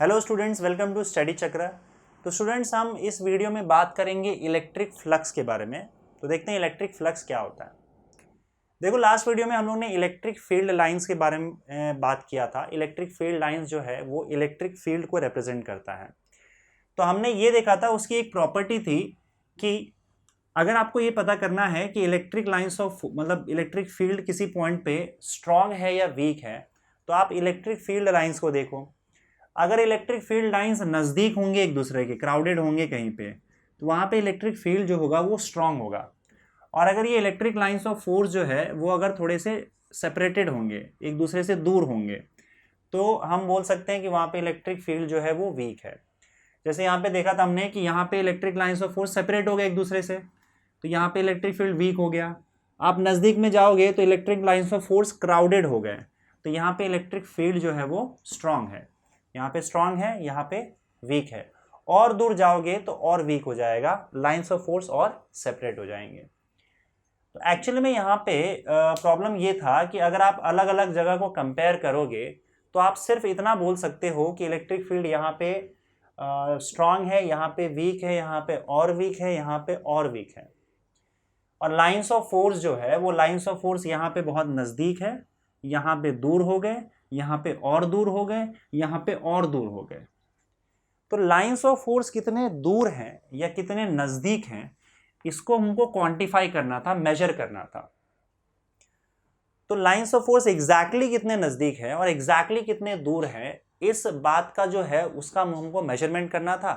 Hello students, welcome to study Chakra. तो students, हम इस वीडियो में बात करेंगे इलेक्ट्रिक फ्लक्स के बारे में। तो देखते हैं इलेक्ट्रिक फ्लक्स क्या होता है। देखो, लास्ट वीडियो में हम लोग ने इलेक्ट्रिक फील्ड लाइंस के बारे में बात किया था। इलेक्ट्रिक फील्ड लाइंस जो है वो इलेक्ट्रिक फील्ड को रिप्रेजेंट करता है। तो हमने ये देखा था, उसकी एक प्रॉपर्टी थी कि अगर आपको ये पता करना है कि इलेक्ट्रिक लाइंस ऑफ मतलब इलेक्ट्रिक फील्ड किसी पॉइंट पे स्ट्रांग है या वीक है, तो आप इलेक्ट्रिक फील्ड लाइंस को देखो। अगर इलेक्ट्रिक फील्ड लाइंस नज़दीक होंगे एक दूसरे के, क्राउडेड होंगे कहीं पे, तो वहाँ पे इलेक्ट्रिक फील्ड जो होगा वो स्ट्रांग होगा। और अगर ये इलेक्ट्रिक लाइंस ऑफ फोर्स जो है वो अगर थोड़े से सेपरेटेड होंगे, एक दूसरे से दूर होंगे, तो हम बोल सकते हैं कि वहाँ पे इलेक्ट्रिक फील्ड जो है वो वीक है। जैसे यहाँ पे देखा था हमने कि यहाँ पे electric lines of force separate हो गए एक दूसरे से, तो यहाँ पे इलेक्ट्रिक फील्ड वीक हो गया। आप नज़दीक में जाओगे तो electric lines of force crowded हो गए, तो यहाँ पे इलेक्ट्रिक फील्ड जो है वो स्ट्रांग है। यहाँ पे स्ट्रांग है, यहाँ पे वीक है। और दूर जाओगे तो और वीक हो जाएगा, लाइंस ऑफ फोर्स और सेपरेट हो जाएंगे। तो एक्चुअली में यहाँ पे प्रॉब्लम ये था कि अगर आप अलग अलग जगह को कंपेयर करोगे तो आप सिर्फ इतना बोल सकते हो कि इलेक्ट्रिक फील्ड यहाँ पे स्ट्रांग है, यहाँ पे वीक है, यहाँ पे और वीक है, यहाँ पे और वीक है। और लाइंस ऑफ फोर्स जो है वो लाइंस ऑफ फोर्स यहाँ पे बहुत नज़दीक है, यहाँ पे दूर हो गए, यहाँ पे और दूर हो गए, यहाँ पे और दूर हो गए। तो लाइंस ऑफ फोर्स कितने दूर हैं या कितने नज़दीक हैं, इसको हमको क्वांटिफाई करना था, मेजर करना था। तो लाइंस ऑफ फोर्स एग्जैक्टली कितने नज़दीक है और एग्जैक्टली कितने दूर है, इस बात का जो है उसका हमको मेजरमेंट करना था।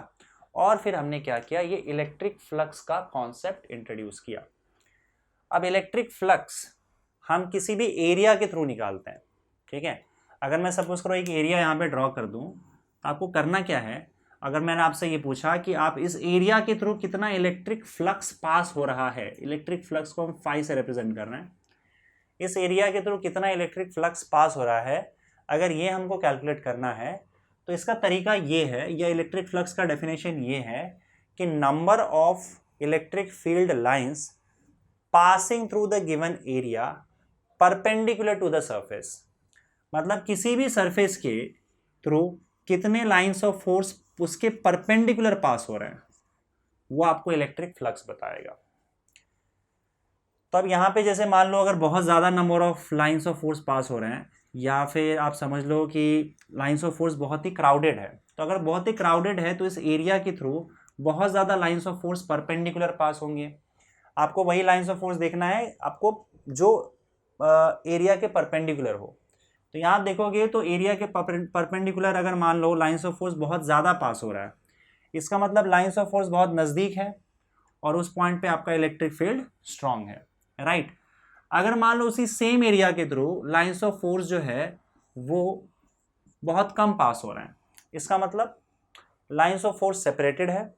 और फिर हमने क्या किया, ये इलेक्ट्रिक फ्लक्स का कॉन्सेप्ट इंट्रोड्यूस किया। अब इलेक्ट्रिक फ्लक्स हम किसी भी एरिया के थ्रू निकालते हैं, ठीक है। अगर मैं सपोज करो एक एरिया यहाँ पे ड्रॉ कर दूँ, तो आपको करना क्या है, अगर मैंने आपसे ये पूछा कि आप इस एरिया के थ्रू कितना इलेक्ट्रिक फ्लक्स पास हो रहा है, इलेक्ट्रिक फ्लक्स को हम फाई से रिप्रेजेंट कर रहे हैं, इस एरिया के थ्रू कितना इलेक्ट्रिक फ्लक्स पास हो रहा है, अगर ये हमको कैलकुलेट करना है तो इसका तरीका ये है, या इलेक्ट्रिक फ्लक्स का डेफिनेशन ये है कि number of electric field lines passing through the given area perpendicular to the surface. मतलब किसी भी सरफेस के थ्रू कितने लाइंस ऑफ फोर्स उसके परपेंडिकुलर पास हो रहे हैं, वो आपको इलेक्ट्रिक फ्लक्स बताएगा। तो अब यहाँ पे जैसे मान लो अगर बहुत ज़्यादा number of lines of force pass हो रहे हैं, या फिर आप समझ लो कि लाइंस ऑफ फोर्स बहुत ही क्राउडेड है, तो अगर बहुत ही क्राउडेड है तो इस एरिया के थ्रू बहुत ज़्यादा लाइंस ऑफ फोर्स परपेंडिकुलर पास होंगे। आपको वही लाइंस ऑफ फोर्स देखना है, आपको जो एरिया के परपेंडिकुलर हो। तो यहाँ आप देखोगे तो एरिया के परपेंडिकुलर अगर मान लो लाइंस ऑफ फोर्स बहुत ज़्यादा पास हो रहा है, इसका मतलब लाइंस ऑफ फोर्स बहुत नज़दीक है और उस पॉइंट पे आपका इलेक्ट्रिक फील्ड स्ट्रांग है, राइट। अगर मान लो उसी सेम एरिया के थ्रू लाइंस ऑफ फोर्स जो है वो बहुत कम पास हो रहे हैं, इसका मतलब लाइंस ऑफ फोर्स सेपरेटेड है,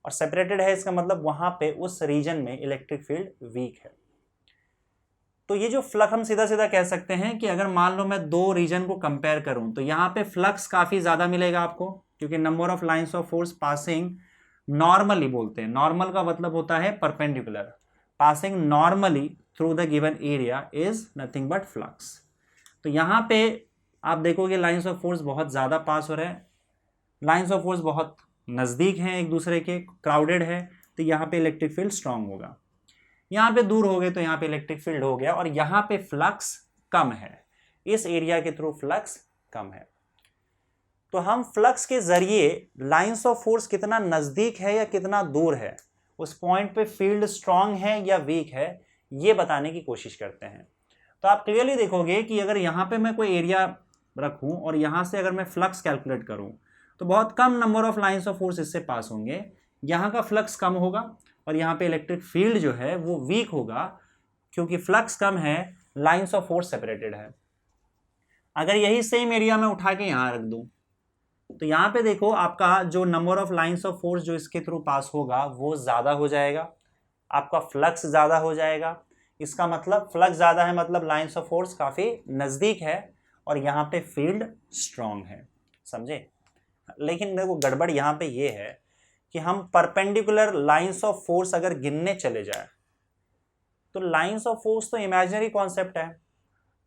और सेपरेटेड है इसका मतलब वहाँ पे उस रीजन में इलेक्ट्रिक फील्ड वीक है। तो ये जो फ्लक्स, हम सीधा सीधा कह सकते हैं कि अगर मान लो मैं दो रीजन को कंपेयर करूं तो यहाँ पे फ्लक्स काफ़ी ज़्यादा मिलेगा आपको, क्योंकि number of lines of force passing normally, बोलते हैं नॉर्मल का मतलब होता है perpendicular, passing normally through the given area is nothing but flux. तो यहाँ पे आप देखोगे लाइंस ऑफ फोर्स बहुत ज़्यादा पास हो रहे हैं, लाइंस ऑफ फोर्स बहुत नज़दीक हैं एक दूसरे के, क्राउडेड है, तो यहाँ पे इलेक्ट्रिक फील्ड स्ट्रांग होगा। यहाँ पे दूर हो गए तो यहाँ पे इलेक्ट्रिक फील्ड हो गया, और यहाँ पे फ्लक्स कम है, इस एरिया के थ्रू फ्लक्स कम है। तो हम फ्लक्स के जरिए लाइंस ऑफ फोर्स कितना नज़दीक है या कितना दूर है, उस पॉइंट पे फील्ड स्ट्रांग है या वीक है, ये बताने की कोशिश करते हैं। तो आप क्लियरली देखोगे कि अगर यहाँ पे मैं कोई एरिया रखूँ और यहाँ से अगर मैं फ्लक्स कैलकुलेट करूँ तो बहुत कम number of lines of force इससे पास होंगे, यहाँ का फ्लक्स कम होगा और यहाँ पे इलेक्ट्रिक फील्ड जो है वो वीक होगा, क्योंकि फ्लक्स कम है, लाइंस ऑफ फोर्स सेपरेटेड है। अगर यही सेम एरिया में उठा के यहाँ रख दूँ तो यहाँ पे देखो आपका जो number of lines of force जो इसके थ्रू पास होगा वो ज़्यादा हो जाएगा, आपका फ्लक्स ज़्यादा हो जाएगा। इसका मतलब फ्लक्स ज़्यादा है मतलब लाइंस ऑफ फोर्स काफ़ी नज़दीक है और यहाँ पे फील्ड स्ट्रांग है, समझे। लेकिन देखो गड़बड़ यहाँ पे ये है कि हम परपेंडिकुलर लाइंस ऑफ फोर्स अगर गिनने चले जाए तो लाइंस ऑफ फोर्स तो इमेजिनरी कॉन्सेप्ट है।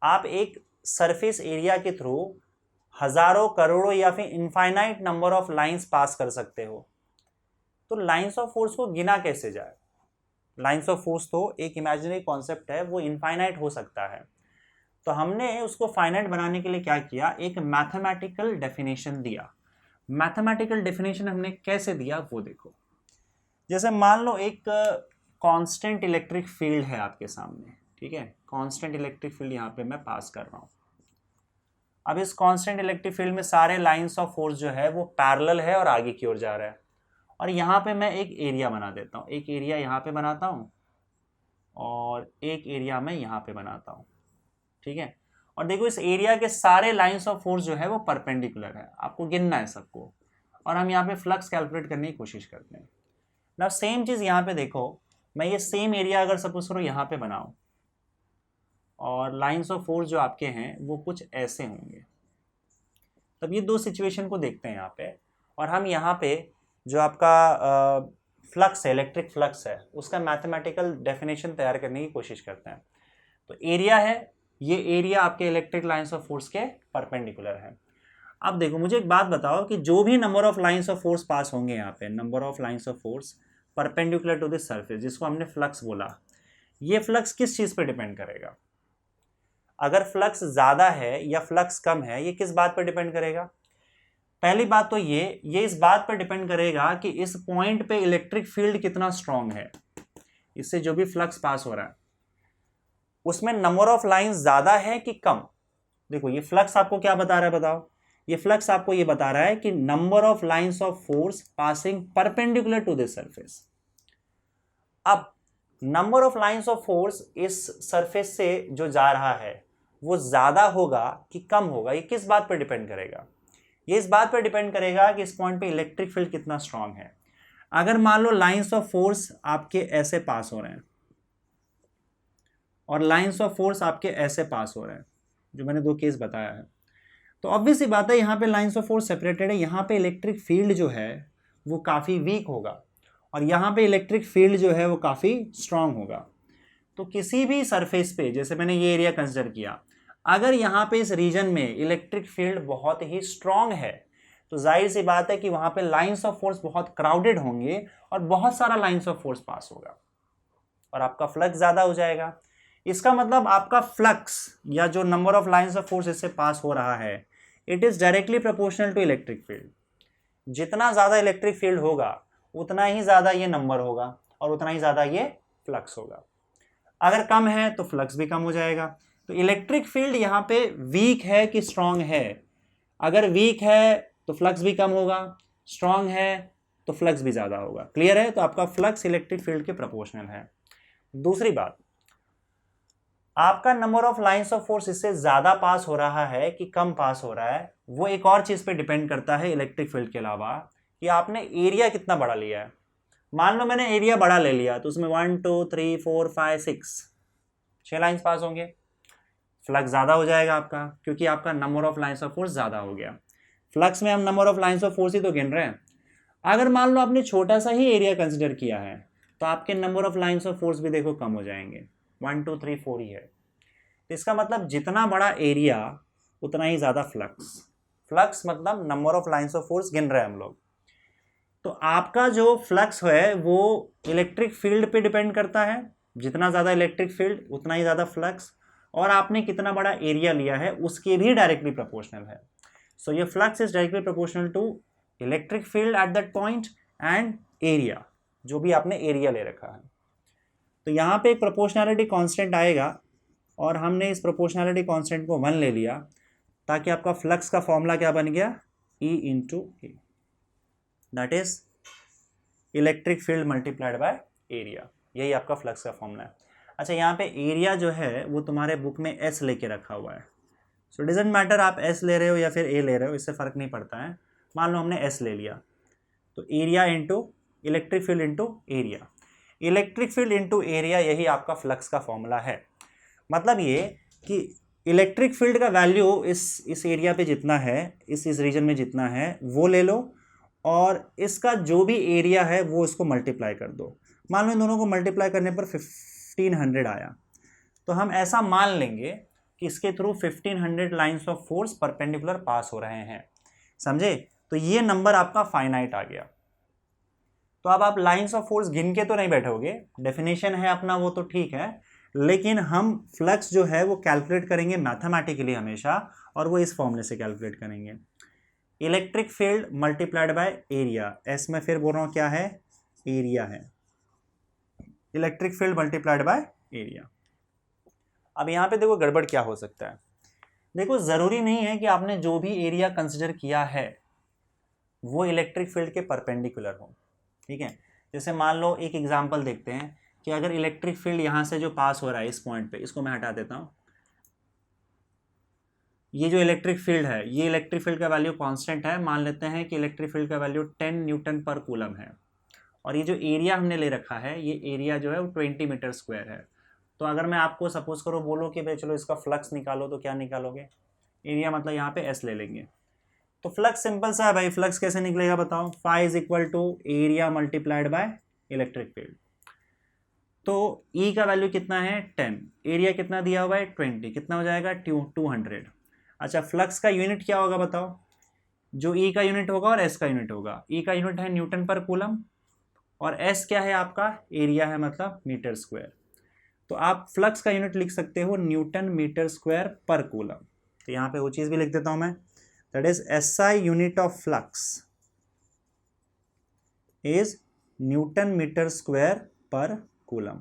आप एक सरफेस एरिया के थ्रू हजारों करोड़ों या फिर infinite number of lines pass कर सकते हो, तो लाइंस ऑफ फोर्स को गिना कैसे जाए? लाइंस ऑफ फोर्स तो एक इमेजिनरी कॉन्सेप्ट है, वो इनफाइनाइट हो सकता है। तो हमने उसको फाइनाइट बनाने के लिए क्या किया, एक मैथमेटिकल डेफिनेशन दिया। मैथमेटिकल डेफिनेशन हमने कैसे दिया वो देखो। जैसे मान लो एक कांस्टेंट इलेक्ट्रिक फील्ड है आपके सामने, ठीक है, कांस्टेंट इलेक्ट्रिक फील्ड यहाँ पे मैं पास कर रहा हूँ। अब इस कांस्टेंट इलेक्ट्रिक फील्ड में सारे लाइंस ऑफ फोर्स जो है वो पैरेलल है और आगे की ओर जा रहा है। और यहाँ पे मैं एक एरिया बना देता हूँ, एक एरिया यहाँ पे बनाता हूँ और एक एरिया मैं यहाँ पे बनाता हूँ, ठीक है। और देखो इस एरिया के सारे लाइंस ऑफ फोर्स जो है वो परपेंडिकुलर है, आपको गिनना है सबको। और हम यहाँ पे फ्लक्स कैलकुलेट करने की कोशिश करते हैं ना। सेम चीज़ यहाँ पे देखो, मैं ये सेम एरिया अगर सपोज करो यहाँ पे बनाऊँ और लाइंस ऑफ फोर्स जो आपके हैं वो कुछ ऐसे होंगे, तब ये दो सिचुएशन को देखते हैं यहाँ पे। और हम यहाँ पे जो आपका फ्लक्स है, इलेक्ट्रिक फ्लक्स है, उसका मैथमेटिकल डेफिनेशन तैयार करने की कोशिश करते हैं। तो एरिया है, ये एरिया आपके इलेक्ट्रिक लाइंस ऑफ फोर्स के परपेंडिकुलर है। अब देखो मुझे एक बात बताओ कि जो भी number of lines of force pass होंगे यहाँ पे, number of lines of force perpendicular to this surface, जिसको हमने फ्लक्स बोला, ये फ्लक्स किस चीज़ पे डिपेंड करेगा? अगर फ्लक्स ज़्यादा है या फ्लक्स कम है, ये किस बात पर डिपेंड करेगा? पहली बात तो ये इस बात पर डिपेंड करेगा कि इस पॉइंट पे इलेक्ट्रिक फील्ड कितना स्ट्रांग है। इससे जो भी फ्लक्स पास हो रहा है उसमें नंबर ऑफ लाइंस ज़्यादा है कि कम। देखो ये फ्लक्स आपको क्या बता रहा है बताओ, ये फ्लक्स आपको ये बता रहा है कि number of lines of force passing perpendicular to this surface. अब number of lines of force इस सरफेस से जो जा रहा है वो ज़्यादा होगा कि कम होगा, ये किस बात पर डिपेंड करेगा? ये इस बात पर डिपेंड करेगा कि इस पॉइंट पे इलेक्ट्रिक फील्ड कितना स्ट्रांग है। अगर मान लो लाइंस ऑफ फोर्स आपके ऐसे पास हो रहे हैं और लाइंस ऑफ फोर्स आपके ऐसे पास हो रहे हैं, जो मैंने दो केस बताया है, तो ऑब्वियस सी बात है यहाँ पे लाइंस ऑफ फोर्स सेपरेटेड है, यहाँ पे इलेक्ट्रिक फील्ड जो है वो काफ़ी वीक होगा और यहाँ पे इलेक्ट्रिक फील्ड जो है वो काफ़ी स्ट्रांग होगा। तो किसी भी सरफेस पे, जैसे मैंने ये एरिया कंसिडर किया, अगर यहाँ पे इस रीजन में इलेक्ट्रिक फील्ड बहुत ही स्ट्रांग है तो जाहिर सी बात है कि वहाँ पे लाइंस ऑफ फोर्स बहुत क्राउडेड होंगे और बहुत सारा लाइंस ऑफ फोर्स पास होगा और आपका फ्लक्स ज़्यादा हो जाएगा। इसका मतलब आपका फ्लक्स या जो number of lines of force इससे पास हो रहा है, it is directly proportional to electric field. जितना ज़्यादा इलेक्ट्रिक फील्ड होगा उतना ही ज़्यादा ये नंबर होगा और उतना ही ज़्यादा ये फ्लक्स होगा। अगर कम है तो फ्लक्स भी कम हो जाएगा। तो इलेक्ट्रिक फील्ड यहाँ पे वीक है कि स्ट्रांग है? अगर वीक है तो फ्लक्स भी कम होगा, स्ट्रांग है तो फ्लक्स भी ज़्यादा होगा। क्लियर है? तो आपका फ्लक्स इलेक्ट्रिक फील्ड के प्रोपोर्शनल है। दूसरी बात, आपका number of lines of force इससे ज़्यादा पास हो रहा है कि कम पास हो रहा है, वो एक और चीज़ पे डिपेंड करता है इलेक्ट्रिक फील्ड के अलावा, कि आपने एरिया कितना बड़ा लिया है। मान लो मैंने एरिया बड़ा ले लिया तो उसमें 1 2 3 4 5 6 लाइंस पास होंगे, फ्लक्स ज़्यादा हो जाएगा आपका, क्योंकि आपका number of lines of force ज़्यादा हो गया। फ्लक्स में हम number of lines of force ही तो गिन रहे हैं। अगर मान लो आपने छोटा सा ही एरिया कंसिडर किया है तो आपके number of lines of force भी देखो कम हो जाएंगे, 1 2 3 4 ही है। तो इसका मतलब जितना बड़ा एरिया उतना ही ज़्यादा फ्लक्स। फ्लक्स मतलब number of lines of force गिन रहे हैं हम लोग। तो आपका जो फ्लक्स है वो इलेक्ट्रिक फील्ड पे डिपेंड करता है, जितना ज़्यादा इलेक्ट्रिक फील्ड उतना ही ज़्यादा फ्लक्स, और आपने कितना बड़ा एरिया लिया है उसके भी डायरेक्टली प्रोपोर्शनल है। सो ये flux is directly proportional to electric field at that point and area, जो भी आपने एरिया ले रखा है। तो यहाँ पे एक प्रोपोर्शनैलिटी कांस्टेंट आएगा और हमने इस प्रोपोर्शनैलिटी कांस्टेंट को 1 ले लिया, ताकि आपका फ्लक्स का फॉर्मूला क्या बन गया, E into A, that is electric field multiplied by area. यही आपका फ्लक्स का फॉर्मूला है। अच्छा, यहाँ पे एरिया जो है वो तुम्हारे बुक में एस लेके रखा हुआ है। सो डजेंट मैटर आप एस ले रहे हो या फिर ए ले रहे हो, इससे फ़र्क नहीं पड़ता है। मान लो हमने एस ले लिया तो area into electric field into area, electric field into area, यही आपका फ्लक्स का फॉर्मूला है। मतलब ये कि इलेक्ट्रिक फील्ड का वैल्यू इस एरिया पे जितना है, इस रीजन में जितना है वो ले लो और इसका जो भी एरिया है वो इसको मल्टीप्लाई कर दो। मान लो इन दोनों को मल्टीप्लाई करने पर 1500 आया, तो हम ऐसा मान लेंगे किसके through 1500 lines of force perpendicular pass हो रहे हैं, समझे। तो ये नंबर आपका फाइनाइट आ गया। तो अब आप लाइंस ऑफ फोर्स गिन के तो नहीं बैठोगे, डेफिनेशन है अपना वो तो ठीक है, लेकिन हम फ्लक्स जो है वो कैलकुलेट करेंगे मैथमेटिकली हमेशा, और वो इस फॉर्मूले से कैलकुलेट करेंगे, electric field multiplied by area. S में फिर बोल रहा हूँ क्या है, एरिया है, electric field multiplied by area. अब यहाँ पे देखो गड़बड़ क्या हो सकता है, देखो जरूरी नहीं है कि आपने जो भी एरिया कंसिडर किया है वो इलेक्ट्रिक फील्ड के परपेंडिकुलर हो, ठीक है। जैसे मान लो एक एग्जांपल देखते हैं कि अगर इलेक्ट्रिक फील्ड यहाँ से जो पास हो रहा है इस पॉइंट पे, इसको मैं हटा देता हूँ, ये जो इलेक्ट्रिक फील्ड है, ये इलेक्ट्रिक फील्ड का वैल्यू कांस्टेंट है, मान लेते हैं कि इलेक्ट्रिक फील्ड का वैल्यू 10 न्यूटन पर कूलम है, और ये जो एरिया हमने ले रखा है, ये एरिया जो है वो 20 मीटर स्क्वायर है। तो अगर मैं आपको सपोज करो बोलो कि भाई चलो इसका फ्लक्स निकालो, तो क्या निकालोगे, एरिया मतलब यहाँ पे एस ले लेंगे। तो फ्लक्स सिंपल सा है भाई, फ्लक्स कैसे निकलेगा बताओ, phi is equal to area multiplied by electric field. तो E का वैल्यू कितना है 10, एरिया कितना दिया हुआ है 20, कितना हो जाएगा 200। अच्छा फ्लक्स का यूनिट क्या होगा बताओ, जो E का यूनिट होगा और S का यूनिट होगा, E का यूनिट है न्यूटन पर कूलम, और S क्या है आपका एरिया है, मतलब मीटर स्क्वायर। तो आप फ्लक्स का यूनिट लिख सकते हो Newton metre square per coulomb. तो यहाँ पे वो चीज़ भी लिख देता हूँ मैं, that is SI unit of flux is newton metre square per coulomb.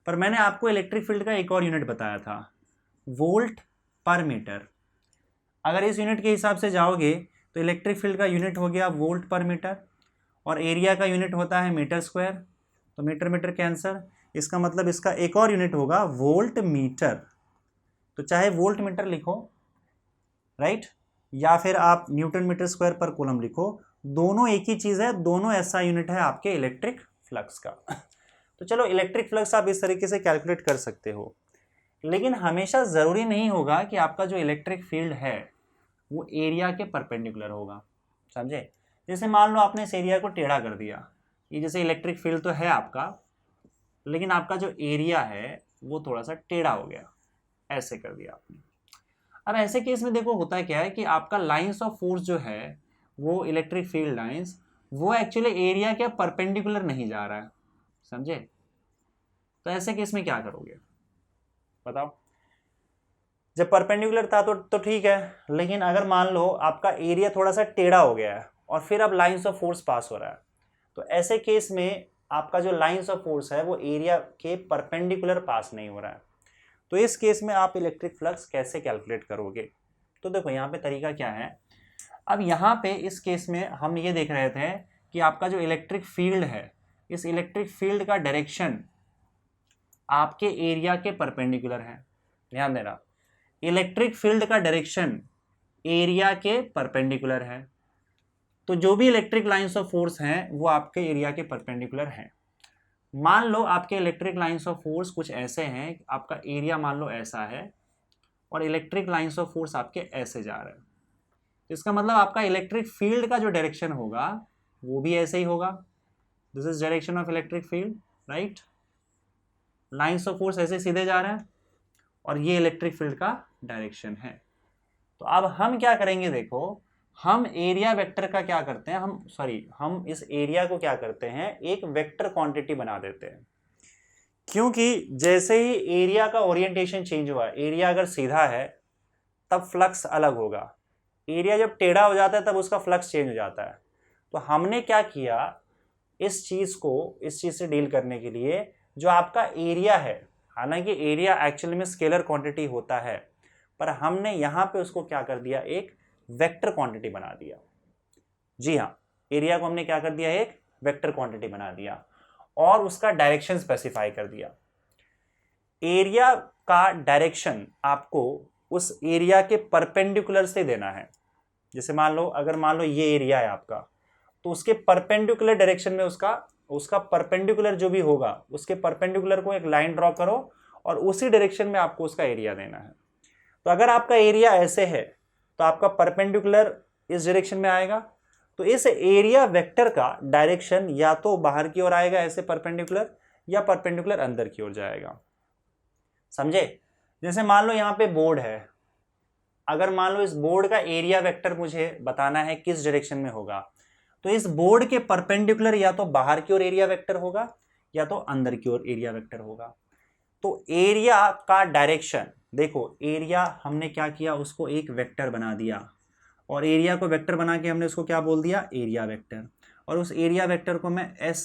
पर मैंने आपको इलेक्ट्रिक फील्ड का एक और यूनिट बताया था, वोल्ट पर मीटर। अगर इस यूनिट के हिसाब से जाओगे तो इलेक्ट्रिक फील्ड का यूनिट हो गया वोल्ट पर मीटर, और एरिया का यूनिट होता है मीटर स्क्वायर, तो मीटर मीटर कैंसर, इसका मतलब इसका एक और यूनिट होगा वोल्ट मीटर। तो चाहे वोल्ट मीटर लिखो, राइट, या फिर आप Newton metre square per coulomb लिखो, दोनों एक ही चीज़ है, दोनों ऐसा यूनिट है आपके इलेक्ट्रिक फ्लक्स का। तो चलो इलेक्ट्रिक फ्लक्स आप इस तरीके से कैलकुलेट कर सकते हो, लेकिन हमेशा ज़रूरी नहीं होगा कि आपका जो इलेक्ट्रिक फील्ड है वो एरिया के परपेंडिकुलर होगा, समझे। जैसे मान लो आपने इस एरिया को टेढ़ा कर दिया, ये जैसे इलेक्ट्रिक फील्ड तो है आपका, लेकिन आपका जो एरिया है वो थोड़ा सा टेढ़ा हो गया, ऐसे कर दिया आपने। अब ऐसे केस में देखो होता है क्या है कि आपका लाइंस ऑफ फोर्स जो है वो इलेक्ट्रिक फील्ड लाइंस, वो एक्चुअली एरिया के परपेंडिकुलर नहीं जा रहा है, समझे। तो ऐसे केस में क्या करोगे बताओ, जब परपेंडिकुलर था तो ठीक है, लेकिन अगर मान लो आपका एरिया थोड़ा सा टेढ़ा हो गया है और फिर अब लाइंस ऑफ फोर्स पास हो रहा है, तो ऐसे केस में आपका जो लाइंस ऑफ फोर्स है वो एरिया के परपेंडिकुलर पास नहीं हो रहा है। तो इस केस में आप इलेक्ट्रिक फ्लक्स कैसे कैलकुलेट करोगे, तो देखो यहाँ पे तरीका क्या है। अब यहाँ पे इस केस में हम ये देख रहे थे कि आपका जो इलेक्ट्रिक फील्ड है, इस इलेक्ट्रिक फील्ड का डायरेक्शन आपके एरिया के परपेंडिकुलर है। ध्यान देना, इलेक्ट्रिक फील्ड का डायरेक्शन एरिया के परपेंडिकुलर है, तो जो भी इलेक्ट्रिक लाइंस ऑफ फोर्स हैं वो आपके एरिया के परपेंडिकुलर हैं। मान लो आपके इलेक्ट्रिक लाइंस ऑफ फोर्स कुछ ऐसे हैं, आपका एरिया मान लो ऐसा है और इलेक्ट्रिक लाइंस ऑफ फोर्स आपके ऐसे जा रहे हैं, तो इसका मतलब आपका इलेक्ट्रिक फील्ड का जो डायरेक्शन होगा वो भी ऐसे ही होगा। This is direction of electric field, right. Lines of force ऐसे सीधे जा रहे हैं और ये इलेक्ट्रिक फील्ड का डायरेक्शन है। तो अब हम क्या करेंगे, देखो हम एरिया वेक्टर का क्या करते हैं, हम इस एरिया को क्या करते हैं, एक वेक्टर क्वांटिटी बना देते हैं। क्योंकि जैसे ही एरिया का ओरिएंटेशन चेंज हुआ, एरिया अगर सीधा है तब फ्लक्स अलग होगा, एरिया जब टेढ़ा हो जाता है तब उसका फ्लक्स चेंज हो जाता है। तो हमने क्या किया, इस चीज़ से डील करने के लिए जो आपका एरिया है, हालांकि एरिया एक्चुअली में स्केलर क्वांटिटी होता है, पर हमने यहाँ पे उसको क्या कर दिया, एक वेक्टर क्वांटिटी बना दिया। जी हाँ, एरिया को हमने क्या कर दिया, एक वेक्टर क्वांटिटी बना दिया और उसका डायरेक्शन स्पेसिफाई कर दिया। एरिया का डायरेक्शन आपको उस एरिया के परपेंडिकुलर से देना है। जैसे मान लो ये एरिया है आपका, तो उसके परपेंडिकुलर डायरेक्शन में उसका परपेंडिकुलर जो भी होगा उसके परपेंडिकुलर को एक लाइन ड्रॉ करो और उसी डायरेक्शन में आपको उसका एरिया देना है। तो अगर आपका एरिया ऐसे है तो आपका परपेंडिकुलर इस डायरेक्शन में आएगा, तो इस एरिया वेक्टर का डायरेक्शन या तो बाहर की ओर आएगा ऐसे परपेंडिकुलर, या परपेंडिकुलर अंदर की ओर जाएगा, समझे। जैसे मान लो यहाँ पे बोर्ड है, अगर मान लो इस बोर्ड का एरिया वेक्टर मुझे बताना है किस डायरेक्शन में होगा, तो इस बोर्ड के परपेंडिकुलर या तो बाहर की ओर एरिया वेक्टर होगा या तो अंदर की ओर एरिया वेक्टर होगा। तो एरिया का डायरेक्शन देखो, एरिया हमने क्या किया, उसको एक वेक्टर बना दिया और एरिया को वेक्टर बना के हमने उसको क्या बोल दिया, एरिया वेक्टर। और उस एरिया वेक्टर को मैं एस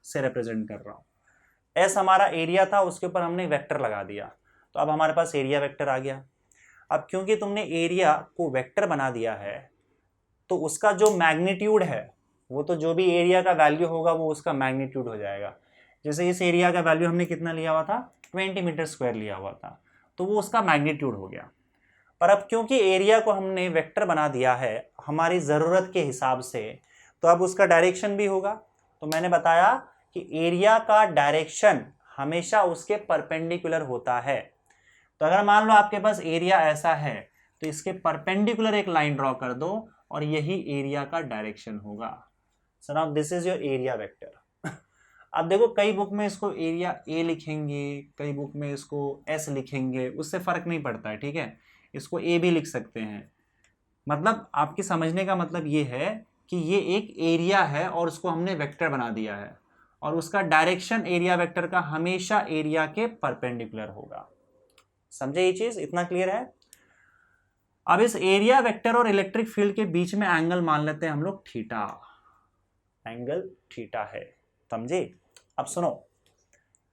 से रिप्रेजेंट कर रहा हूँ। एस हमारा एरिया था, उसके ऊपर हमने वेक्टर लगा दिया, तो अब हमारे पास एरिया वेक्टर आ गया। अब क्योंकि तुमने एरिया को वेक्टर बना दिया है, तो उसका जो मैग्नीट्यूड है वो तो जो भी एरिया का वैल्यू होगा वो उसका मैग्नीट्यूड हो जाएगा। जैसे इस एरिया का वैल्यू हमने कितना लिया हुआ था, 20 मीटर स्क्वायर लिया हुआ था, तो वो उसका मैग्नीट्यूड हो गया। पर अब क्योंकि एरिया को हमने वेक्टर बना दिया है हमारी ज़रूरत के हिसाब से, तो अब उसका डायरेक्शन भी होगा। तो मैंने बताया कि एरिया का डायरेक्शन हमेशा उसके परपेंडिकुलर होता है। तो अगर मान लो आपके पास एरिया ऐसा है, तो इसके परपेंडिकुलर एक लाइन ड्रॉ कर दो और यही एरिया का डायरेक्शन होगा। So now this is your area vector. अब देखो कई बुक में इसको एरिया ए लिखेंगे, कई बुक में इसको एस लिखेंगे, उससे फर्क नहीं पड़ता है, ठीक है। इसको ए भी लिख सकते हैं। मतलब आपके समझने का मतलब ये है कि ये एक एरिया है और उसको हमने वेक्टर बना दिया है और उसका डायरेक्शन एरिया वेक्टर का हमेशा एरिया के परपेंडिकुलर होगा। समझे ये चीज, इतना क्लियर है। अब इस एरिया वेक्टर और इलेक्ट्रिक फील्ड के बीच में एंगल मान लेते हैं हम लोग थीटा। एंगल थीटा है, समझे। अब सुनो,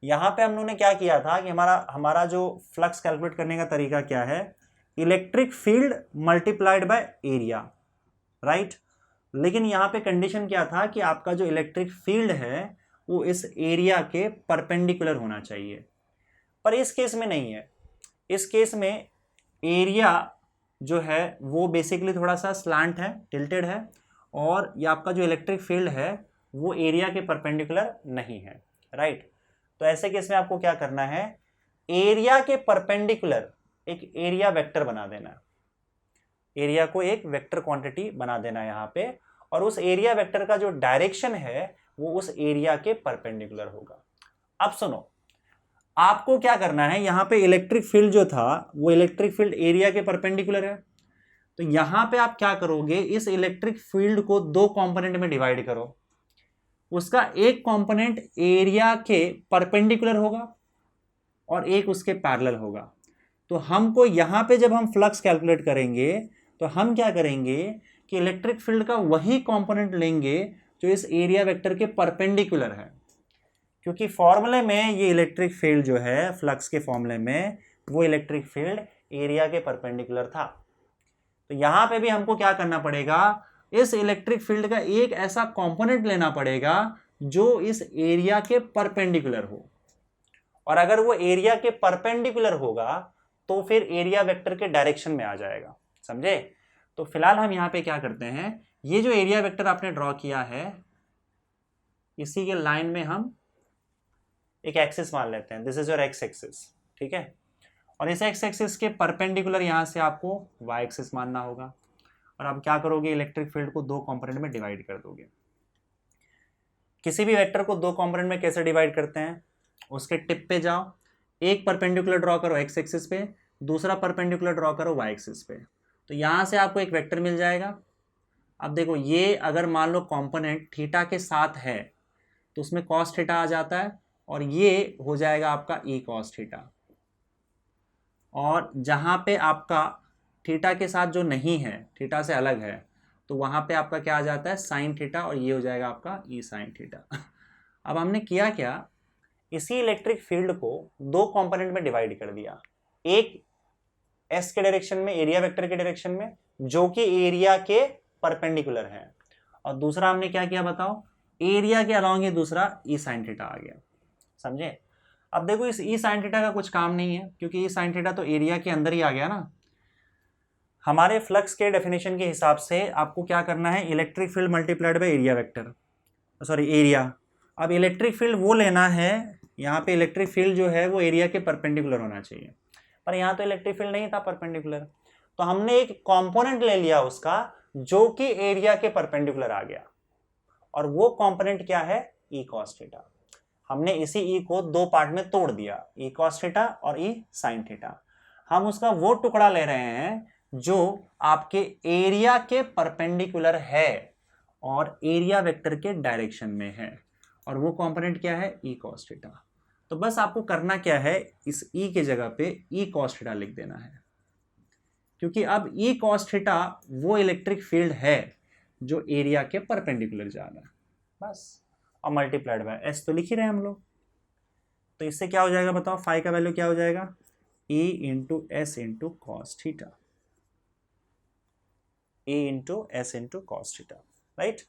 यहां पे हम लोगों ने क्या किया था कि हमारा जो फ्लक्स कैलकुलेट करने का तरीका क्या है, electric field multiplied by area, right. लेकिन यहां पे कंडीशन क्या था कि आपका जो इलेक्ट्रिक फील्ड है वो इस एरिया के परपेंडिकुलर होना चाहिए। पर इस केस में नहीं है। इस केस में एरिया जो है वो बेसिकली थोड़ा सा स्लैंट है, टिल्टेड है, और ये आपका जो इलेक्ट्रिक फील्ड है वो एरिया के परपेंडिकुलर नहीं है, राइट। तो ऐसे केस में आपको क्या करना है, एरिया के परपेंडिकुलर एक एरिया वेक्टर बना देना, एरिया को एक वेक्टर क्वांटिटी बना देना यहाँ पे, और उस एरिया वेक्टर का जो डायरेक्शन है वो उस एरिया के परपेंडिकुलर होगा। अब सुनो, आपको क्या करना है, यहां पे इलेक्ट्रिक फील्ड जो था वो इलेक्ट्रिक फील्ड एरिया के परपेंडिकुलर है। तो यहां पे आप क्या करोगे, इस इलेक्ट्रिक फील्ड को दो कंपोनेंट में डिवाइड करो। उसका एक कंपोनेंट एरिया के परपेंडिकुलर होगा और एक उसके पैरेलल होगा। तो हमको यहां पे जब हम फ्लक्स कैलकुलेट करेंगे तो हम क्या करेंगे कि इलेक्ट्रिक फील्ड का वही कंपोनेंट लेंगे जो इस एरिया वेक्टर के परपेंडिकुलर है, क्योंकि फॉर्मूले में ये इलेक्ट्रिक फील्ड जो है, फ्लक्स के फॉर्मूले में वो इलेक्ट्रिक फील्ड एरिया के परपेंडिकुलर था। तो यहां पे भी हमको क्या करना पड़ेगा, इस इलेक्ट्रिक फील्ड का एक ऐसा कंपोनेंट लेना पड़ेगा जो इस एरिया के परपेंडिकुलर हो, और अगर वो एरिया के परपेंडिकुलर होगा तो फिर एरिया वेक्टर के डायरेक्शन में आ जाएगा, समझे। तो फिलहाल हम यहाँ पे क्या करते हैं, ये जो एरिया वेक्टर आपने ड्रॉ किया है इसी के लाइन में हम एक एक्सिस मान लेते हैं, this is your x axis, ठीक है। और इस एक्स एक्सिस के परपेंडिकुलर यहां से आपको वाई एक्सिस मानना होगा। और आप क्या करोगे, इलेक्ट्रिक फील्ड को दो कंपोनेंट में डिवाइड कर दोगे। किसी भी वेक्टर को दो कंपोनेंट में कैसे डिवाइड करते हैं, उसके टिप पे जाओ, एक परपेंडिकुलर ड्रॉ करो एक्स एक्सिस पे, दूसरा परपेंडिकुलर ड्रॉ करो वाई एक्सिस पे, तो यहां से आपको एक वेक्टर मिल जाएगा। अब देखो, ये अगर मान लो कंपोनेंट थीटा के साथ है तो उसमें कॉस थीटा आ जाता है, और ये हो जाएगा आपका ई कॉस थीटा। और जहां पे आपका थीटा के साथ जो नहीं है, थीटा से अलग है, तो वहां पे आपका क्या आ जाता है, साइन थीटा, और ये हो जाएगा आपका ई साइन थीटा। अब हमने किया क्या, इसी इलेक्ट्रिक फील्ड को दो कंपोनेंट में डिवाइड कर दिया, एक एस के डायरेक्शन में, एरिया वेक्टर के डायरेक्शन में, जो कि एरिया के परपेंडिकुलर है, और दूसरा हमने क्या किया बताओ, एरिया के अलॉन्ग ही दूसरा ई साइन थीटा आ गया, समझे। अब देखो, इस ई साइन थीटा का कुछ काम नहीं है, क्योंकि ई साइन थीटा तो एरिया के अंदर ही आ गया ना। हमारे फ्लक्स के डेफिनेशन के हिसाब से आपको क्या करना है, electric field multiplied by area vector, sorry area. अब इलेक्ट्रिक फील्ड वो लेना है, यहाँ पे इलेक्ट्रिक फील्ड जो है वो एरिया के परपेंडिकुलर होना चाहिए, पर यहाँ तो इलेक्ट्रिक फील्ड नहीं था परपेंडिकुलर, तो हमने एक कंपोनेंट ले लिया उसका जो कि एरिया के परपेंडिकुलर आ गया, और वो कंपोनेंट क्या है, ई कॉस थीटा। हमने इसी ई को दो पार्ट में तोड़ दिया, ई कॉस थीटा और ई साइन थीटा। हम उसका वो टुकड़ा ले रहे हैं जो आपके एरिया के परपेंडिकुलर है और एरिया वेक्टर के डायरेक्शन में है, और वो कंपोनेंट क्या है, ई कॉस थीटा। तो बस आपको करना क्या है, इस ई के जगह पे ई कॉस थीटा लिख देना है, क्योंकि अब ई कॉस थीटा वो इलेक्ट्रिक फील्ड है जो एरिया के परपेंडिकुलर जा रहा है, बस, और मल्टीप्लाइड बाय एस तो लिख ही रहे हैं हम लोग। तो इससे क्या हो जाएगा बताओ, फाई का वैल्यू क्या हो जाएगा, E into S into cos theta, E into S into cos theta, right.